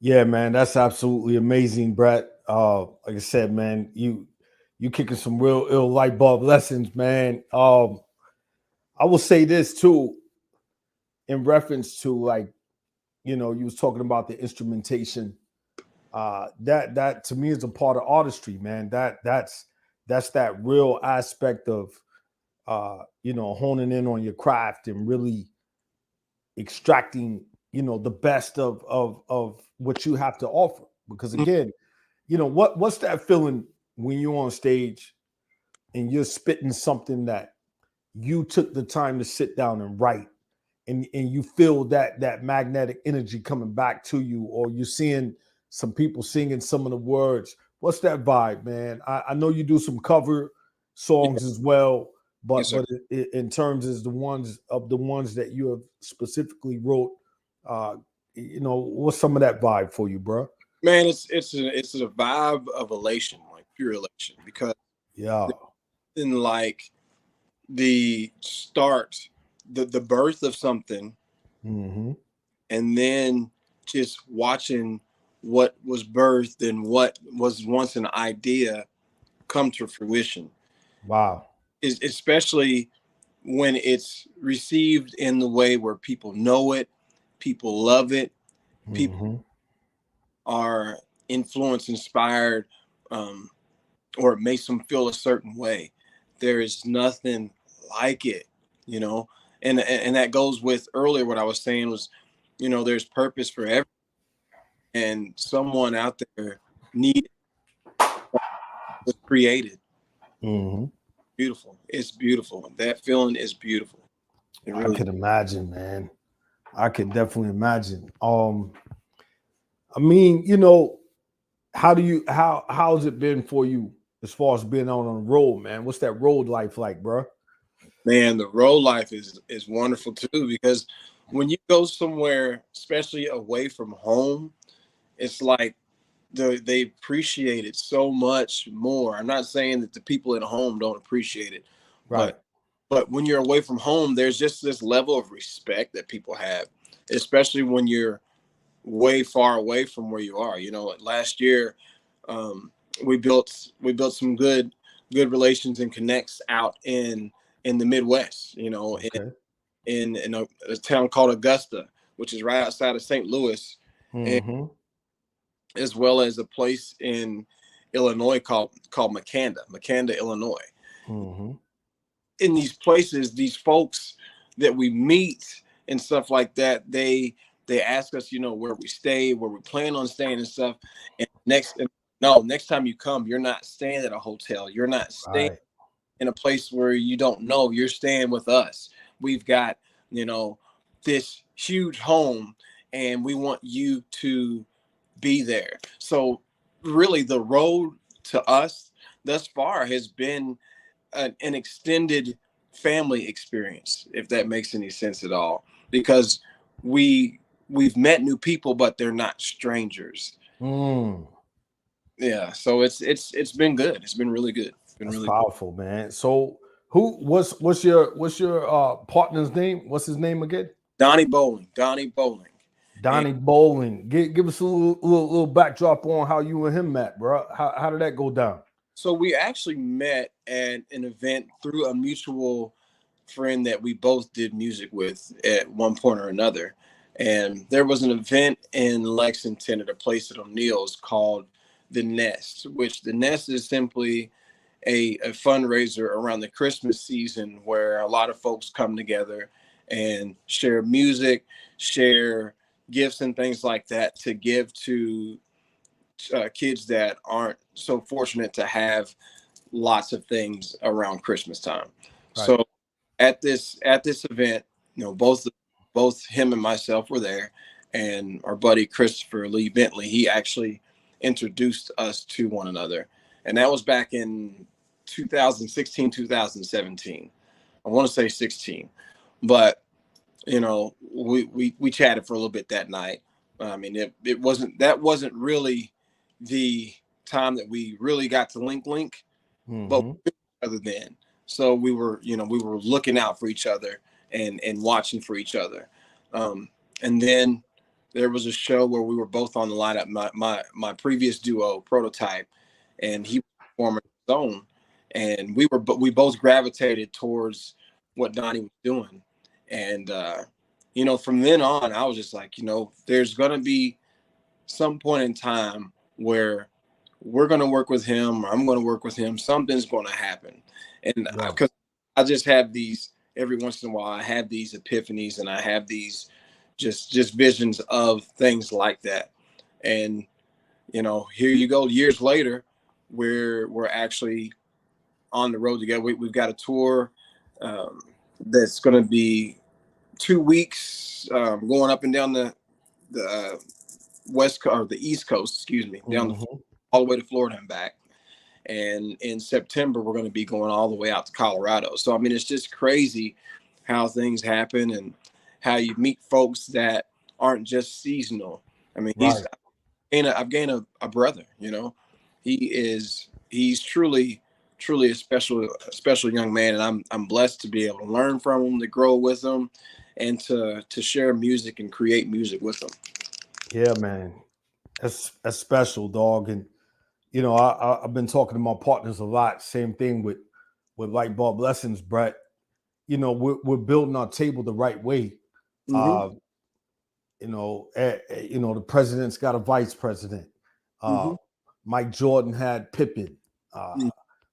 Yeah, man, that's absolutely amazing, Brett. Like I said, man, you kicking some real ill light bulb lessons, man. I will say this too, in reference to like, you was talking about the instrumentation. That to me is a part of artistry, man. That's that real aspect of honing in on your craft and really extracting, the best of what you have to offer. Because Mm. again, what's that feeling when you're on stage and you're spitting something that you took the time to sit down and write, and you feel that magnetic energy coming back to you, or you're seeing some people singing some of the words. What's that vibe, man? I know you do some cover Yeah. songs as well, Yes, sir. but in terms of the ones that you have specifically wrote, uh, what's some of that vibe for you, bro? Man, it's a vibe of elation, like pure elation, because Yeah. in like the start, the birth of something, Hmm. and then just watching what was birthed and what was once an idea come to fruition Wow. is especially when it's received in the way where people know it, people love it, people Hmm. are influenced, inspired, um, or it makes them feel a certain way. There is nothing like it, you know. And that goes with earlier what I was saying was, there's purpose for every, and someone out there need was created. Hmm. Beautiful. It's beautiful. That feeling is beautiful. It I really. could imagine, man. I could definitely imagine. I mean, how's it been for you as far as being out on the road, man? What's that road life like, bro? Man, the road life is wonderful too, because when you go somewhere, especially away from home, it's like they appreciate it so much more. I'm not saying that the people at home don't appreciate it, Right. but when you're away from home, there's just this level of respect that people have, especially when you're way far away from where you are. Last year, um, we built some good relations and connects out in the Midwest. Okay. In a town called Augusta, which is right outside of St. Louis, and Mm-hmm. as well as a place in Illinois called McCanda, Illinois. Mm-hmm. In these places, these folks that we meet and stuff like that, they ask us, where we stay, where we plan on staying and stuff. And next time you come, you're not staying at a hotel. You're not staying Right. in a place where you don't know. You're staying with us. We've got, you know, this huge home, and we want you to be there. So really the road to us thus far has been an extended family experience, if that makes any sense at all, because we've met new people, but they're not strangers. Mm. Yeah, so it's been good. It's been really good. It's been That's really good. powerful, man. So what's your partner's name? What's his name again? Donnie Bowling. And Donnie Bowling. Give us a little backdrop on how you and him met, bro. How did that go down? so we actually met at an event through a mutual friend that we both did music with at one point or another. And there was an event in Lexington at a place at O'Neill's called The Nest, which the Nest is simply a fundraiser around the Christmas season where a lot of folks come together and share music, share gifts and things like that to give to kids that aren't so fortunate to have lots of things around Christmas time. Right. So at this event, both him and myself were there, and our buddy Christopher Lee Bentley, he actually introduced us to one another, and that was back in 2016, 2017. I want to say 16, but we chatted for a little bit that night. I mean, it wasn't really the time that we really got to link, but Mm-hmm. other than so we were looking out for each other and watching for each other, and then there was a show where we were both on the lineup. My previous duo, Prototype, and he was performing his own, and we both gravitated towards what Donnie was doing, and from then on, I was just like, there's gonna be some point in time where we're gonna work with him, or I'm gonna work with him. Something's gonna happen, and Yeah. because I just have these every once in a while, I have these epiphanies, and I have these just visions of things like that, and here you go, years later, we're actually on the road together. We've got a tour um, that's going to be 2 weeks, going up and down the west or the east coast, excuse me, down all the way to Florida and back. And in September, we're going to be going all the way out to Colorado. So I mean, it's just crazy how things happen and how you meet folks that aren't just seasonal. I mean, Right. I've gained a brother. He's truly a special young man, and I'm blessed to be able to learn from him, to grow with him, and to share music and create music with him. Yeah, man. That's special, dog. And I've been talking to my partners a lot. Same thing with Light Bulb Lessons, Brett. We're building our table the right way. Mm-hmm. The president's got a vice president. Mm-hmm. Mike Jordan had Pippen. Mm-hmm.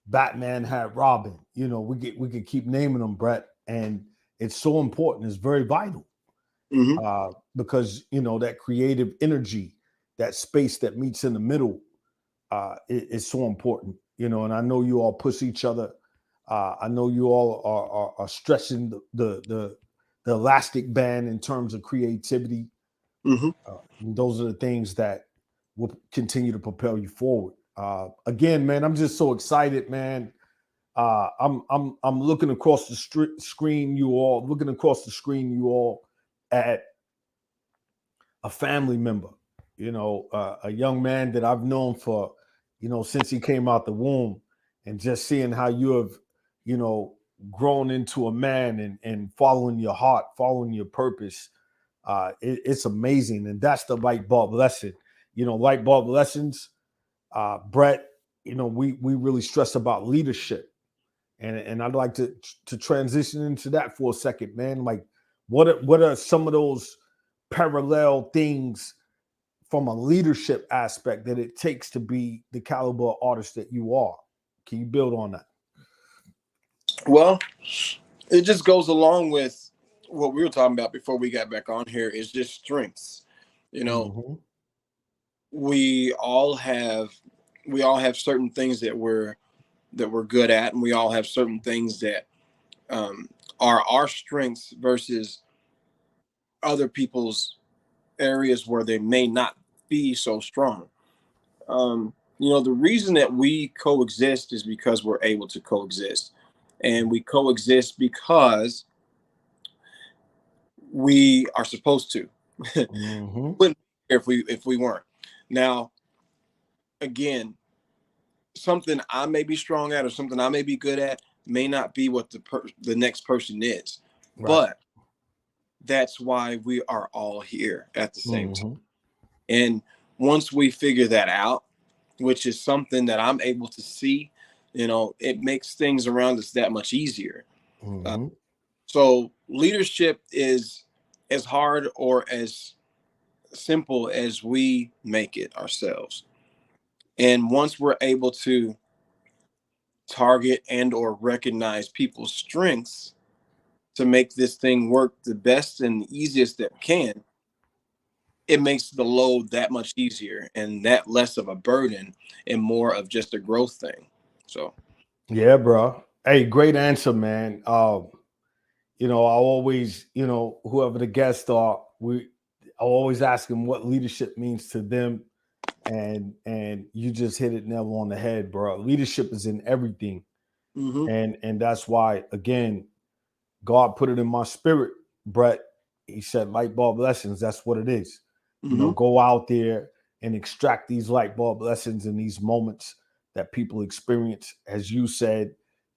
Batman had Robin. We could keep naming them, Brett, and it's so important. It's very vital because that creative energy, that space that meets in the middle, is so important. And I know you all push each other. I know you all are stretching the elastic band in terms of creativity. Mm-hmm. And those are the things that will continue to propel you forward. Again, man, I'm just so excited, man. I'm looking across the screen. Looking across the screen. You all at a family member. A young man that I've known for, since he came out the womb, and just seeing how you have, grown into a man and following your heart, following your purpose. It's amazing, and that's the light bulb lesson. Light bulb lessons, Brett. We really stress about leadership, and I'd like to transition into that for a second, man. Like, what are some of those parallel things from a leadership aspect that it takes to be the caliber artist that you are? Can you build on that? Well, it just goes along with what we were talking about before we got back on here, is just strengths. You know, Mm-hmm. we all have certain things that we're good at, and we all have certain things that are our strengths versus other people's areas where they may not be so strong. The reason that we coexist is because we're able to coexist, and we coexist because we are supposed to. Mm-hmm. Wouldn't be here if we weren't. Now, again, something I may be strong at or something I may be good at may not be what the next person is, Right. but that's why we are all here at the same time. Mm-hmm. And once we figure that out, which is something that I'm able to see, it makes things around us that much easier. Uh, Mm-hmm. so leadership is as hard or as simple as we make it ourselves. And once we're able to target and or recognize people's strengths to make this thing work the best and easiest that can, it makes the load that much easier and that less of a burden and more of just a growth thing. So Yeah, bro. Hey, great answer, man. I always, whoever the guests are, I always ask them what leadership means to them, and you just hit it nail on the head, bro. Leadership is in everything, mm-hmm, and that's why, again, God put it in my spirit, Brett. He said, "Light bulb lessons." That's what it is. mm-hmm, Go out there and extract these light bulb lessons in these moments that people experience, as you said,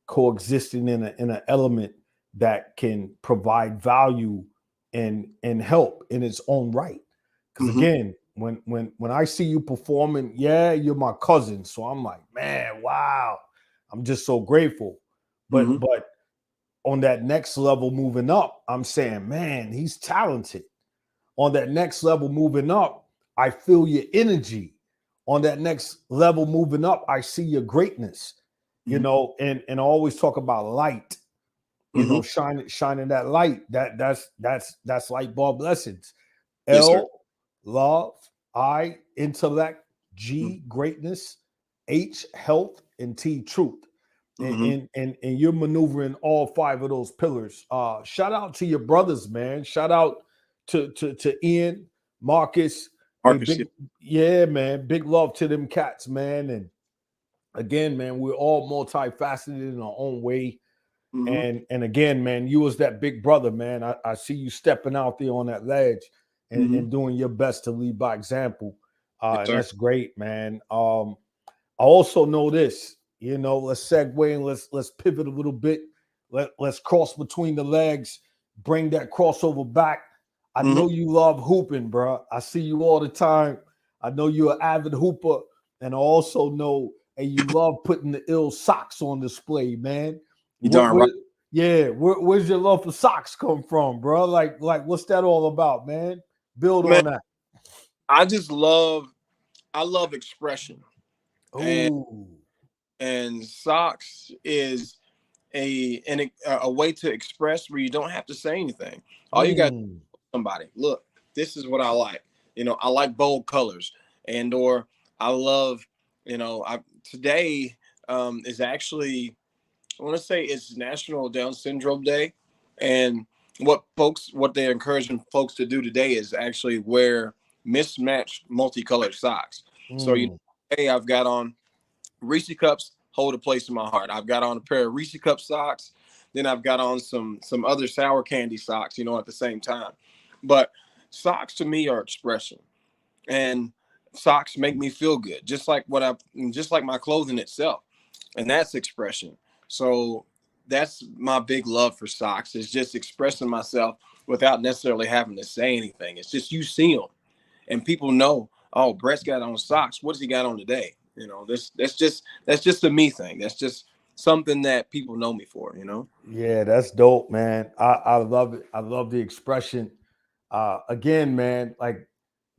coexisting in an element that can provide value and help in its own right. Because again, when I see you performing, yeah, you're my cousin. So I'm like, man, wow. I'm just so grateful. But on that next level moving up, I'm saying, man, he's talented. On that next level moving up, I feel your energy. On that next level moving up, I see your greatness. You know, and I always talk about light. You know, shining that light. That's light bulb lessons. Yes, sir. L, love. I, intellect. Mm-hmm. G, greatness. H, health. And T, truth. And, Mm-hmm. and you're maneuvering all five of those pillars. Shout out to your brothers, man. Shout out to Ian, Marcus. Hey, Marcus, yeah. big, yeah, man. Big love to them cats, man. And again, man, we're all multifaceted in our own way. Mm-hmm. And again, man, you was that big brother, man. I see you stepping out there on that ledge Mm-hmm. and doing your best to lead by example. Yes, And sir. that's great, man. I also know this, you know, let's segue and let's pivot a little bit. Let's cross between the legs, bring that crossover back. I Mm-hmm. know you love hooping, bro. I see you all the time. I know you're an avid hooper, and I also know and you love putting the ill socks on display, man. You darn right. Yeah, where's your love for socks come from, bro? Like what's that all about, man? Build Man, on that. I just I love expression. And Oh, socks is a way to express where you don't have to say anything. All you got mm, somebody, look, this is what I like. I like bold colors, and or I love, I today is actually, I want to say it's National Down Syndrome Day, and what they're encouraging folks to do today is actually wear mismatched multicolored socks. So mm. hey, I've got on Reese cups hold a place in my heart. I've got on a pair of Reese cup socks. Then I've got on some other sour candy socks, at the same time. But socks to me are expression, and socks make me feel good, just like my clothing itself, and that's expression. So that's my big love for socks, is just expressing myself without necessarily having to say anything. It's just you see them, and people know, oh, Brett's got on socks. What has he got on today? That's just a me thing. That's just something that people know me for. Yeah, that's dope, man. I love it. I love the expression. Again, man, like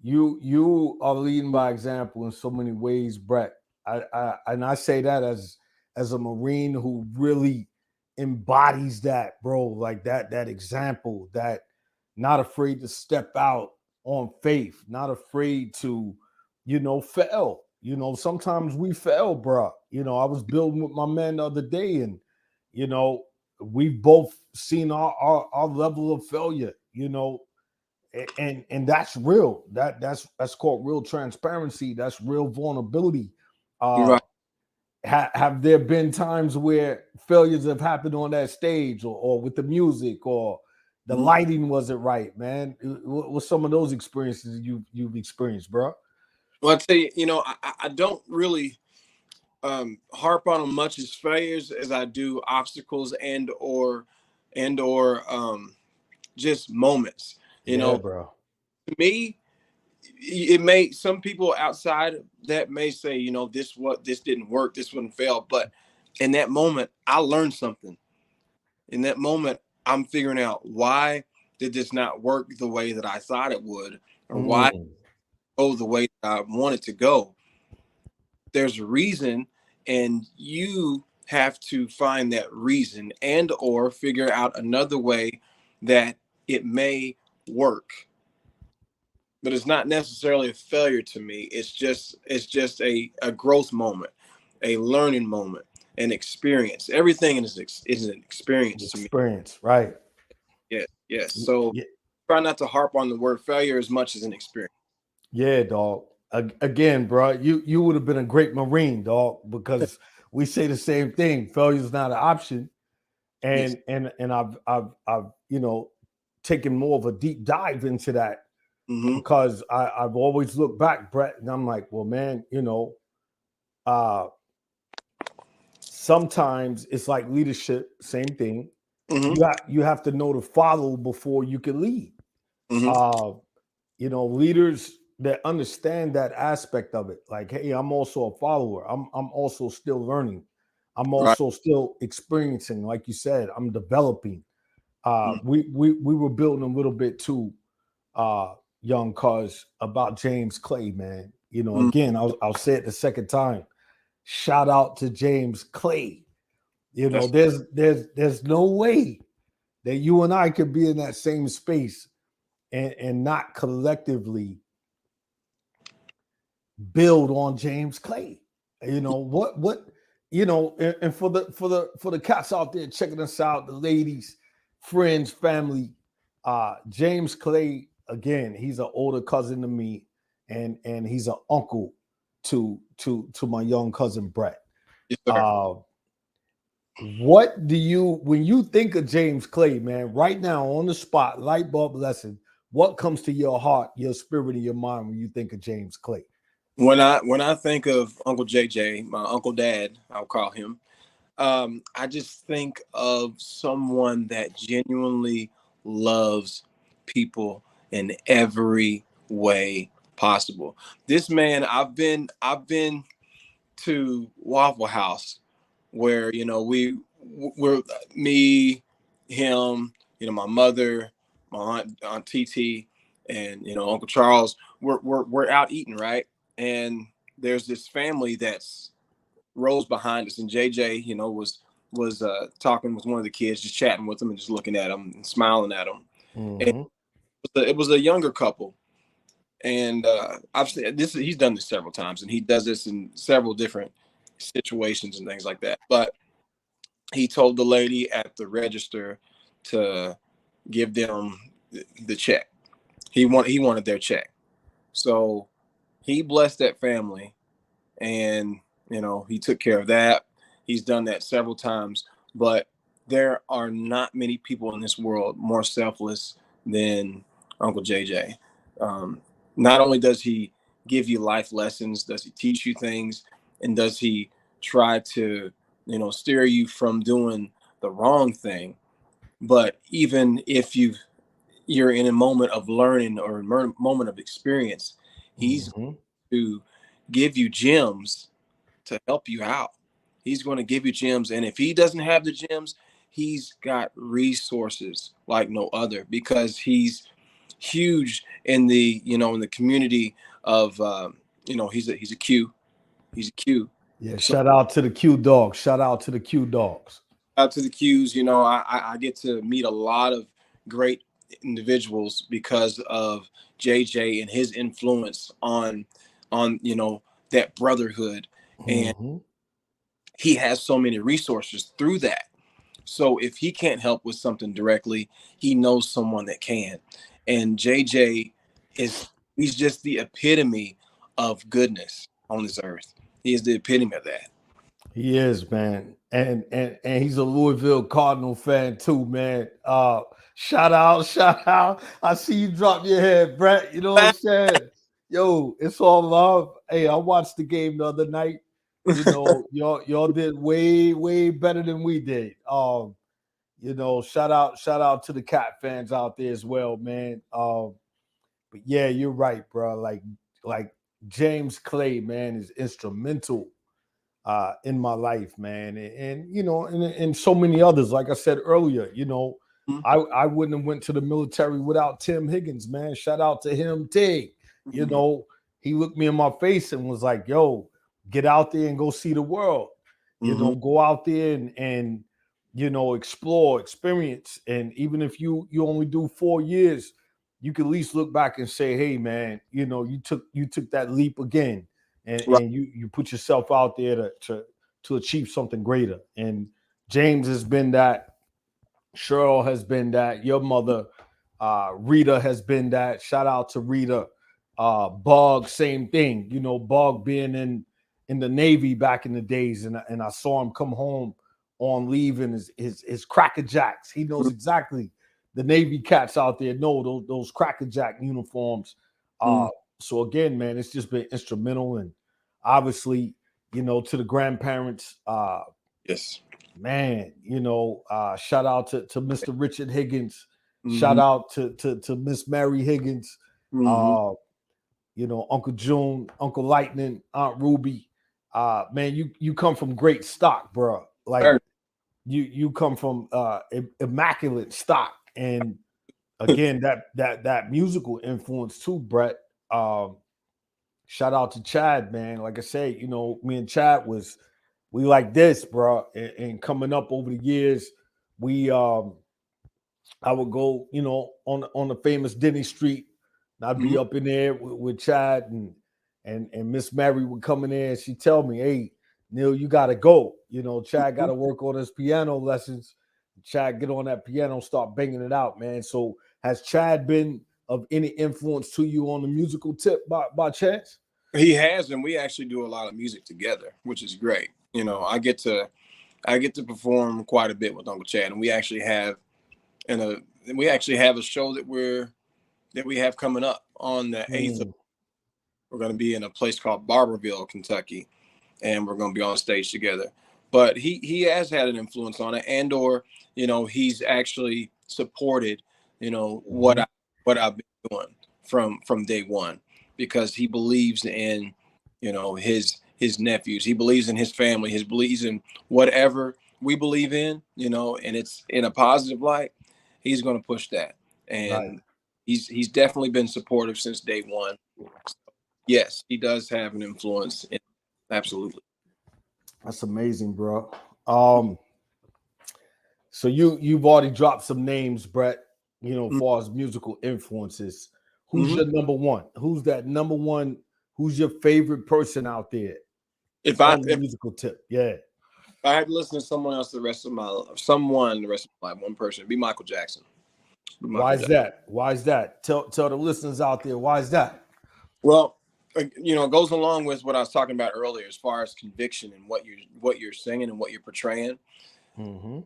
you are leading by example in so many ways, Brett. I say that as a Marine who really embodies that, bro. Like that example, that not afraid to step out on faith, not afraid to, fail. Sometimes we fail, bro. I was building with my man the other day, and you know, we've both seen our level of failure, and that's real. That's called real transparency. That's real vulnerability. Uh, Right. have there been times where failures have happened on that stage, or with the music, or the Mhm. lighting wasn't right, man? What's some of those experiences you've experienced, bro? Well, I tell you, I don't really harp on them much as failures as I do obstacles and or just moments. Yeah, To bro. me, it may, some people outside that may say, this didn't work, this wouldn't fail, but in that moment, I learned something. In that moment, I'm figuring out, why did this not work the way that I thought it would, or why Mm, go the way that I wanted to go. There's a reason, and you have to find that reason and or figure out another way that it may work. But it's not necessarily a failure to me. It's just a growth moment, a learning moment, an experience. Everything is an experience to me. experience, right? Yes, yes. So Yeah, try not to harp on the word failure as much as an experience. yeah, dog. Again, bro, you would have been a great Marine, dog, because we say the same thing. Failure is not an option, Yes. and I've taken more of a deep dive into that, Mm-hmm. because I've always looked back, Brett, and I'm like, well, man, uh, sometimes it's like leadership, same thing. Mm-hmm. You have to know to follow before you can lead. Mm-hmm. Uh, leaders that understand that aspect of it. Like, hey, I'm also a follower. I'm also still learning. I'm Right. also still experiencing. Like you said, I'm developing. Mm. We were building a little bit too, young cuz about James Clay, man. Mm. Again, I'll say it the second time. Shout out to James Clay. That's There's no way that you and I could be in that same space and not collectively build on James Clay. And for the cats out there checking us out, the ladies, friends, family, James Clay, again, he's an older cousin to me, and he's an uncle to my young cousin Brett. yes, sir. Uh, what do you, when you think of James Clay, man, right now on the spot, light bulb lesson, what comes to your heart, your spirit, and your mind when you think of James Clay? When I think of Uncle JJ, my uncle dad, I'll call him. I just think of someone that genuinely loves people in every way possible. This man, I've been to Waffle House where we're me, him, my mother, my aunt TT, and Uncle Charles. We're out eating, right? And there's this family that's rows behind us, and JJ, was talking with one of the kids, just chatting with them and just looking at them and smiling at them. And Mm-hmm. it was a younger couple, and I've seen this. He's done this several times, and he does this in several different situations and things like that. But he told the lady at the register to give them the check. He wanted their check, so he blessed that family, and he took care of that. He's done that several times, but there are not many people in this world more selfless than Uncle JJ. um, Not only does he give you life lessons, does he teach you things, and does he try to steer you from doing the wrong thing, but even if you're in a moment of learning or a moment of experience, he's Mm-hmm. to give you gems to help you out. He's going to give you gems. And if he doesn't have the gems, he's got resources like no other, because he's huge in the community of, he's a Q. He's a Q. Yeah, So shout out to the Q dogs. Shout out to the Q dogs. out to the Qs, I get to meet a lot of great individuals because of JJ and his influence on that brotherhood. And Mm-hmm. he has so many resources through that. So if he can't help with something directly, he knows someone that can. And JJ is he's just the epitome of goodness on this earth. He is the epitome of that. He is, man. And he's a Louisville Cardinal fan too, man. Shout out, shout out. I see you drop your head, Brett. You know what I'm saying? Yo, it's all love. Hey, I watched the game the other night. Y'all did way, way better than we did. Shout out to the Cat fans out there as well, man. But yeah, you're right, bro. Like James Clay, man, is instrumental in my life, man, and so many others. Like I said earlier, I wouldn't have went to the military without Tim Higgins, man. Shout out to him, Tig. You Mhm. know, he looked me in my face and was like, "Yo, get out there and go see the world. Mhm. Go out there and explore, experience. And even if you only do 4 years, you can at least look back and say, hey, man, you took that leap again, Right. and you put yourself out there to achieve something greater. And James has been that. Cheryl has been that. Your mother, Rita, has been that. Shout out to Rita. Bug, same thing. Bug being in the Navy back in the days, and I saw him come home on leave in his Cracker Jacks. He knows exactly, the Navy cats out there know those Cracker Jack uniforms. Mhm. So again, man, it's just been instrumental, and obviously, to the grandparents. Yes. Man, shout out to Mr. Richard Higgins. Shout Mhm. out to Miss Mary Higgins. Mm-hmm. Uh, you know, Uncle June, Uncle Lightning, Aunt Ruby. Man, you come from great stock, bro. Like you come from immaculate stock, and again that musical influence too, Brett. Shout out to Chad, man. Like I say, you know, me and Chad we like this, bro. And coming up over the years, we I would go, you know, on the famous Denny Street. And I'd Mm-hmm. be up in there with Chad and Miss Mary would come in there and she'd tell me, "Hey, Neil, you gotta go. You know, Chad got to work on his piano lessons. Chad, get on that piano, start banging it out, man." So, has Chad been of any influence to you on the musical tip by chance? He has, and we actually do a lot of music together, which is great. You know, I get to perform quite a bit with Uncle Chad, and we actually have a show that we have coming up on the 8th. Mm, We're going to be in a place called Barberville, Kentucky, and we're going to be on stage together. But he has had an influence on it, and or you know he's actually supported you know mhm. what I've been doing from day one because he believes in you know his nephews. He believes in his family. He believes in whatever we believe in, you know, and it's in a positive light. He's going to push that, Right. and he's definitely been supportive since day one. Yes, he does have an influence. Absolutely. That's amazing, bro. Um, so you've already dropped some names, Brett. You know, as far as musical influences. Who's Mm-hmm. your number one? Who's that number one? Who's your favorite person out there If I on the if musical tip? Yeah. I had to listen to someone else the rest of my someone the rest of my life, one person, it'd be Michael Jackson. Why Michael is Jackson. that? Why is that? Tell the listeners out there why is that? Well, you know, it goes along with what I was talking about earlier, as far as conviction and what you're singing and what you're portraying. Mm-hmm.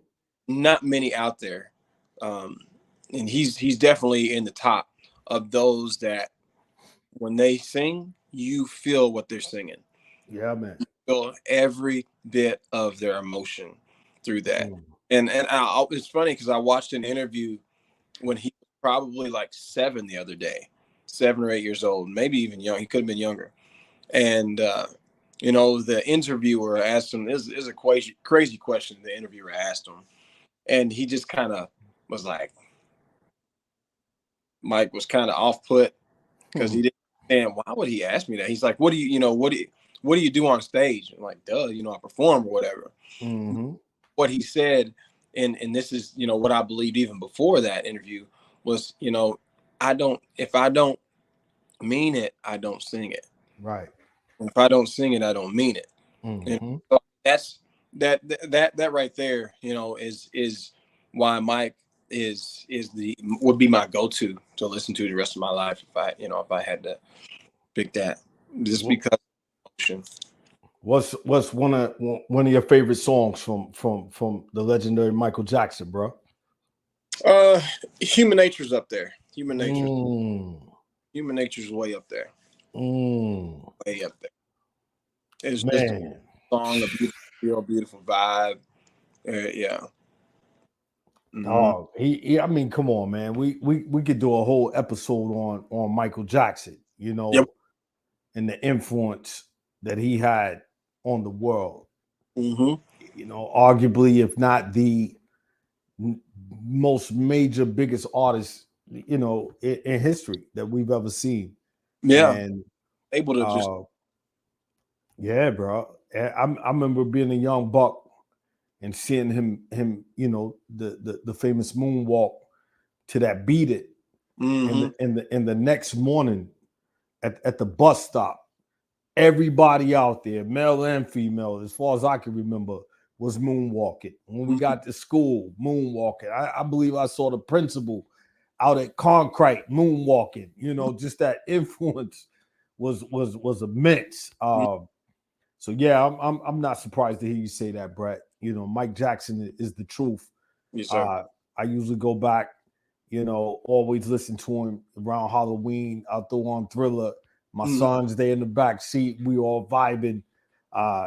Not many out there, um, and he's definitely in the top of those that when they sing, you feel what they're singing. Yeah, man. Feel every bit of their emotion through that. Mm. It's funny because I watched an interview when he was probably like 7 the other day, 7 or 8 years old, maybe even young. He could have been younger. And, you know, the interviewer asked him, this is a crazy question the interviewer asked him. And he just kind of was like, Mike was kind of off put because he Hmm. didn't understand why would he ask me that? He's like, what do you do on stage? I'm like, duh, you know, I perform or whatever. Mm-hmm. What he said, and this is, you know, what I believed even before that interview was, you know, if I don't mean it, I don't sing it. Right. And if I don't sing it, I don't mean it. And Mm-hmm. so that's that right there, you know, is why Mike is the would be my go-to to listen to the rest of my life if I, you know, if I had to pick that. Just What, because of emotion. what's one of your favorite songs from the legendary Michael Jackson, bro? Uh Human Nature's up there. Mm, Human Nature's way up there. mm, Way up there. It's just a man. song, a beautiful feel, beautiful vibe. Yeah. Hmm. Oh, I mean, come on, man. We could do a whole episode on Michael Jackson, you Yep. know, and the influence that he had on the world. Hmm. You know, arguably, if not the most major, biggest artist, you know, in history that we've ever seen. Yeah. And Able to just. uh, yeah, bro. I remember being a young buck and seeing him, you know, the famous moonwalk to that Beat It, and Hmm. the next morning at the bus stop, everybody out there, male and female, as far as I can remember, was moonwalking. When we got to school, moonwalking. I believe I saw the principal out at Concrete moonwalking. You know, just that influence was immense. So yeah, I'm not surprised to hear you say that, Brett. You know, Mike Jackson is the truth. Yes, sir. Uh, I usually go back, you know, always listen to him around Halloween. I'll throw on Thriller. My Mhm. son's there in the back seat. We all vibing.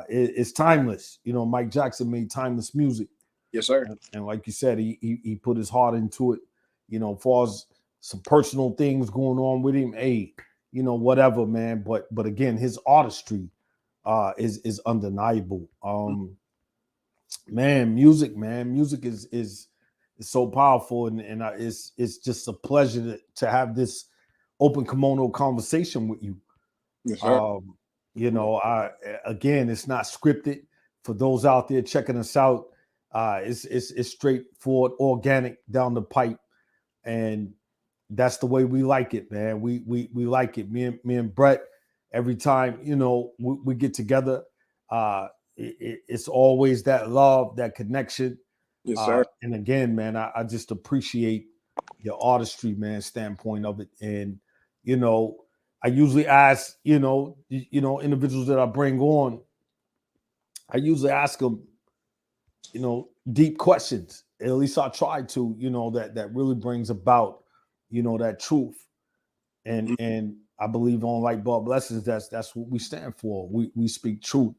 It's timeless. You know, Mike Jackson made timeless music, Yes, sir. and like you said, he put his heart into it. You know, far as some personal things going on with him. Hey, whatever, man. But again, his artistry is undeniable. Man, music is so powerful, and it's just a pleasure to have this open kimono conversation with you. Yes, sir. Um, I again, it's not scripted. For those out there checking us out, it's straightforward, organic, down the pipe, and that's the way we like it, man. We like it. Me and Brett, every time we get together, it's always that love, that connection. Yes, sir. And again, man, I just appreciate your artistry, man, standpoint of it. And I usually ask, individuals that I bring on, I usually ask them, deep questions. At least I try to, that really brings about, that truth. And I believe on Light Bulb Lessons, that's what we stand for. We speak truth.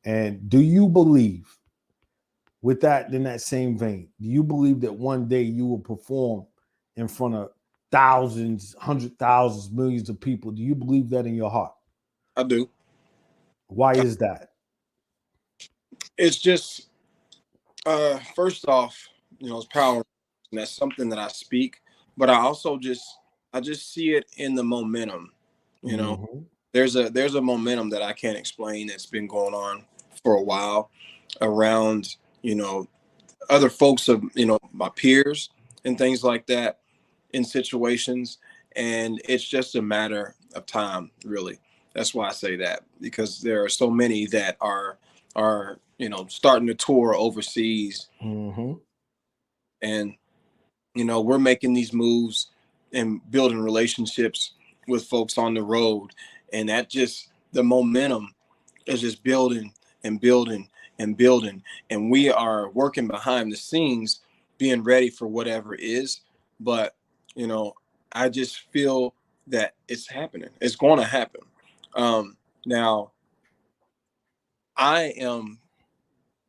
And do you believe, with that, in that same vein, do you believe that one day you will perform in front of thousands, hundred thousands, millions of people? Do you believe that in your heart? I do. Why is that? It's just first off, it's power, and that's something that I speak. But I just see it in the momentum. You know, Mm-hmm. there's a momentum that I can't explain that's been going on for a while around other folks of my peers and things like that in situations, and it's just a matter of time, really. That's why I say that, because there are so many that are starting to tour overseas, Mm-hmm. and we're making these moves and building relationships with folks on the road, and that just the momentum is just building and building and building, and we are working behind the scenes being ready for whatever is. But you know I just feel that it's happening, it's going to happen. Now I am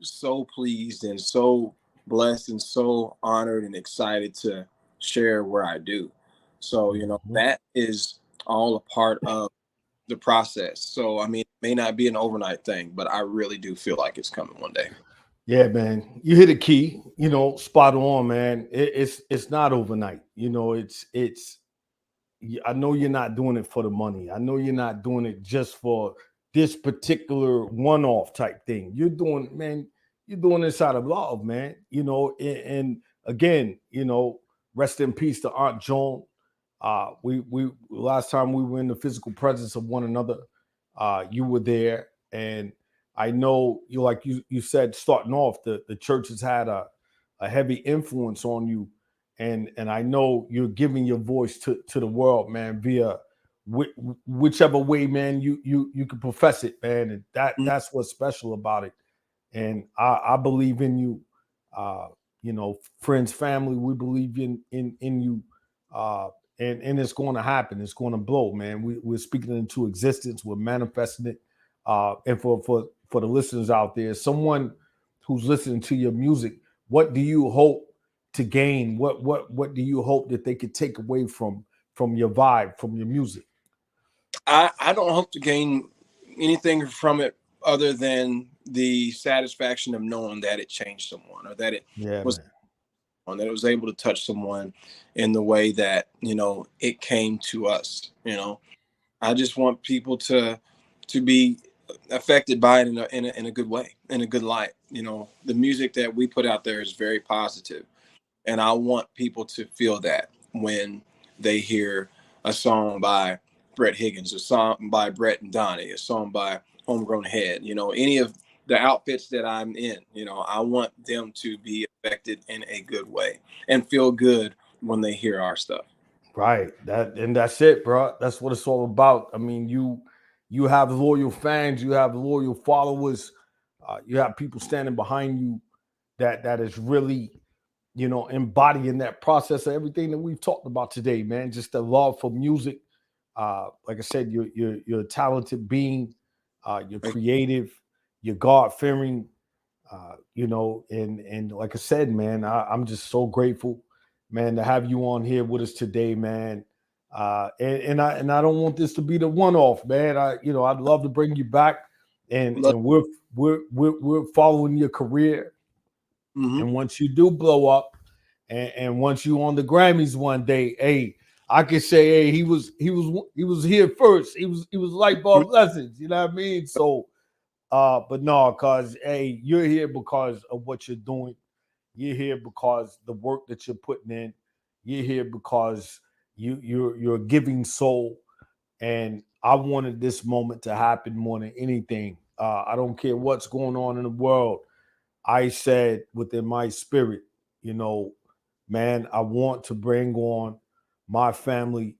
so pleased and so blessed and so honored and excited to share where I do. So, Mm-hmm. that is all a part of the process. So, I mean, it may not be an overnight thing, but I really do feel like it's coming one day. Yeah, man, you hit a key. Spot on, man. It's not overnight. It's I know you're not doing it for the money. I know you're not doing it just for this particular one-off type thing. You're doing this out of love, man. And again, rest in peace to Aunt Joan. We last time we were in the physical presence of one another, you were there, and I know you said, starting off, the church has had a heavy influence on you, and I know you're giving your voice to the world, man, via whichever way, man, you can profess it, man, and Mhm. that's what's special about it. And I believe in you. uh Friends, family, we believe in you. uh and it's going to happen. It's going to blow, man. We're speaking it into existence. We're manifesting it. And for the listeners out there, someone who's listening to your music, what do you hope to gain? What do you hope that they could take away from your vibe, from your music? I don't hope to gain anything from it other than the satisfaction of knowing that it changed someone, or that it Yeah, was man. that it was able to touch someone in the way that it came to us. I just want people to be affected by it in a good way, in a good light. The music that we put out there is very positive, and I want people to feel that when they hear a song by Brett Higgins, a song by Brett and Donnie, a song by Homegrown Head. Any of the outfits that I'm in. I want them to be affected in a good way and feel good when they hear our stuff. Right. That's it, bro. That's what it's all about. I mean, you have loyal fans, you have loyal followers, you have people standing behind you that is really, embodying that process of everything that we've talked about today, man. Just the love for music. Like I said, you're a talented being, you're Like, creative, you're God fearing, and like I said, man, I'm just so grateful man, to have you on here with us today, man. And I don't want this to be the one off, man. I'd love to bring you back, and Love. and we're following your career. Mm-hmm. And once you do blow up, and once you on the Grammys one day, hey, I can say, hey, he was here first. He was light bulb lessons. You know what I mean? So, but no, cause hey, you're here because of what you're doing. You're here because the work that you're putting in. You're here because you're a giving soul, and I wanted this moment to happen more than anything. I don't care what's going on in the world. I said within my spirit, you know, man, I want to bring on my family,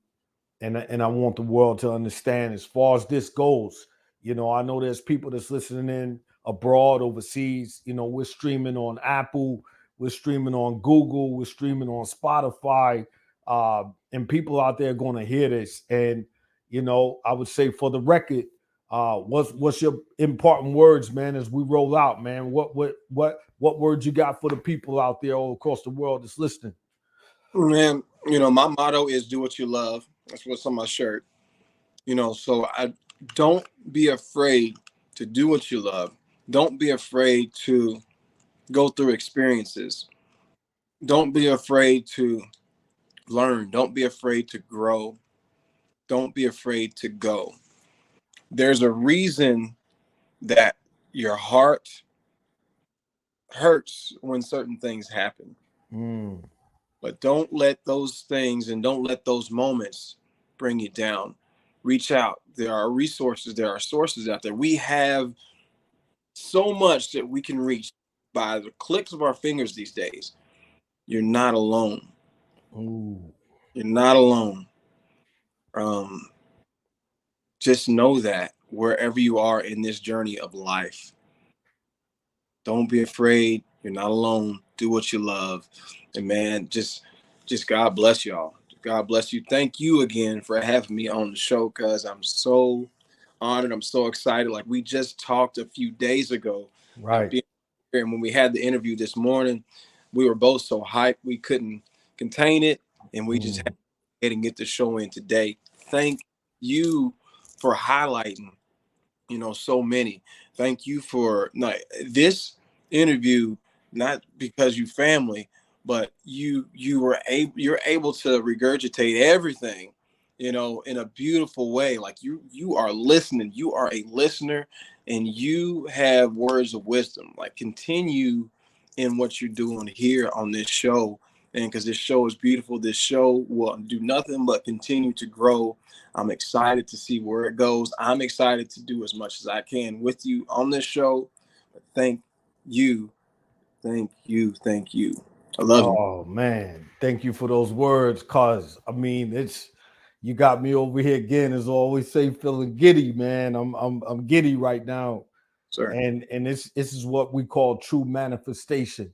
and I want the world to understand as far as this goes. I know there's people that's listening in abroad, overseas. We're streaming on Apple, we're streaming on Google, we're streaming on Spotify, and people out there are going to hear this. And I would say for the record, what's your important words, man, as we roll out, man? What words you got for the people out there all across the world that's listening? Man, my motto is do what you love. That's what's on my shirt. So I don't be afraid to do what you love. Don't be afraid to go through experiences. Don't be afraid to learn. Don't be afraid to grow. Don't be afraid to go. There's a reason that your heart hurts when certain things happen. Mm. But don't let those things and don't let those moments bring you down. Reach out. There are resources, there are sources out there. We have so much that we can reach by the clicks of our fingers these days. You're not alone. Ooh. You're not alone. Um, just know that wherever you are in this journey of life, don't be afraid. You're not alone. Do what you love. And man, just God bless y'all. God bless you. Thank you again for having me on the show, cuz I'm so honored. I'm so excited. Like we just talked a few days ago about Right. being here. And when we had the interview this morning, we were both so hyped we couldn't contain it. And we just had to Mm. go ahead and get the show in today. Thank you for highlighting so many. Thank you for this interview, not because you family, but you're able to regurgitate everything, in a beautiful way. Like you are listening, you are a listener, and you have words of wisdom. Like continue in what you're doing here on this show. And because this show is beautiful, this show will do nothing but continue to grow. I'm excited to see where it goes. I'm excited to do as much as I can with you on this show. Thank you. Thank you. Thank you. I love you. Oh man, thank you for those words. Cause I mean, it's you got me over here again, as I always say, feeling giddy, man. I'm giddy right now, Sir. and this is what we call true manifestation.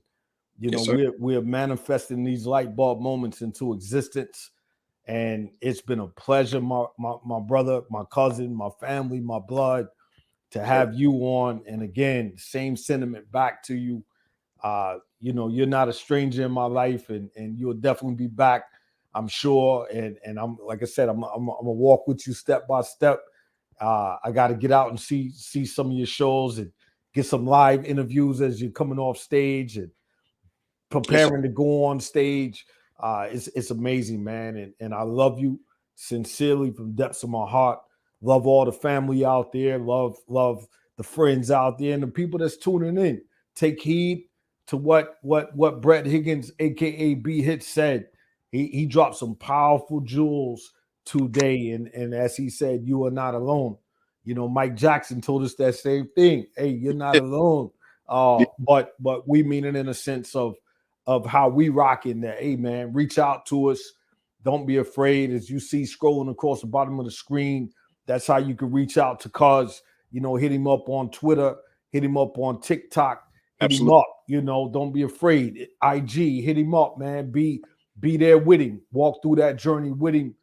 Yes, sir. We're manifesting these light bulb moments into existence, and it's been a pleasure, my brother, my cousin, my family, my blood, to Sir. have you on. And again, same sentiment back to you. You're not a stranger in my life, and you'll definitely be back, I'm sure. And I'm like I said, I'm gonna walk with you step by step. I got to get out and see some of your shows and get some live interviews as you're coming off stage and Yes, sir. preparing to go on stage. It's amazing, man, and I love you sincerely from the depths of my heart. Love all the family out there. Love the friends out there and the people that's tuning in. Take heed to what Brett Higgins, aka B HITZ, said. He dropped some powerful jewels today, and as he said, you are not alone. Mike Jackson told us that same thing. Hey, you're not alone. But we mean it in a sense of how we rock in there. Hey man, reach out to us. Don't be afraid. As you see scrolling across the bottom of the screen, that's how you can reach out to Cuz. Hit him up on Twitter, hit him up on TikTok, hit him Absolutely. up. Don't be afraid. IG, hit him up, man. Be there with him. Walk through that journey with him.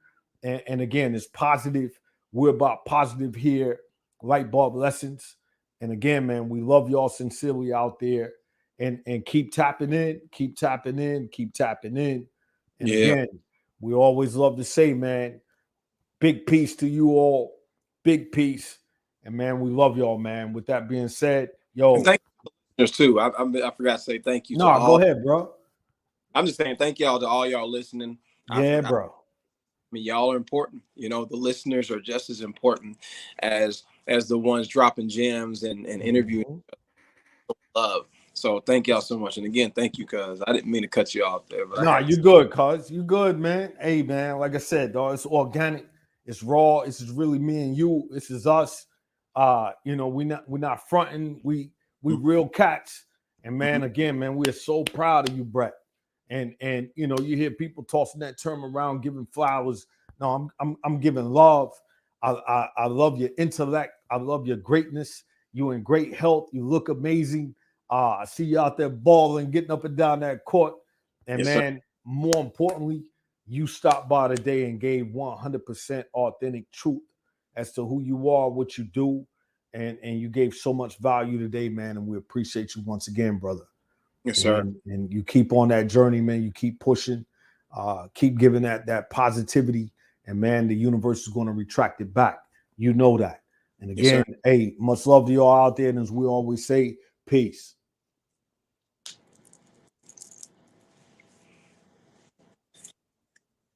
And again, it's positive. We're about positive here. Light bulb lessons. And again, man, we love y'all sincerely out there. And keep tapping in, keep tapping in, keep tapping in. And Yeah. again, we always love to say, man, big peace to you all. Big peace. And man, we love y'all, man. With that being said, And yo, thank you, listeners, too. I forgot to say thank you to no, go all. ahead, bro. I'm just saying thank y'all to all y'all listening. I Yeah, forgot. bro. I mean, y'all are important. You know, the listeners are just as important as the ones dropping gems and interviewing Mhm. love. So thank y'all so much. And again, thank you, cuz I didn't mean to cut you off there, but I Nah, had you to. good, cuz. You good, man. Hey, man, like I said, dog, it's organic, it's raw, this is really me and you. This is us. You know, we're not fronting, we real cats. And Mhm. man, again, man, we are so proud of you, Brett. And you know, you hear people tossing that term around, giving flowers. No, I'm giving love. I love your intellect. I love your greatness. You in great health. You look amazing. I see you out there balling, getting up and down that court. And Yes, sir. man, more importantly, you stopped by today and gave 100% authentic truth as to who you are, what you do, and you gave so much value today, man. And we appreciate you once again, brother. Yes, sir. And you keep on that journey, man. You keep pushing, keep giving that positivity, and man, the universe is going to retract it back. You know that. And Yes, again, sir. hey, much love to y'all out there. And as we always say, peace.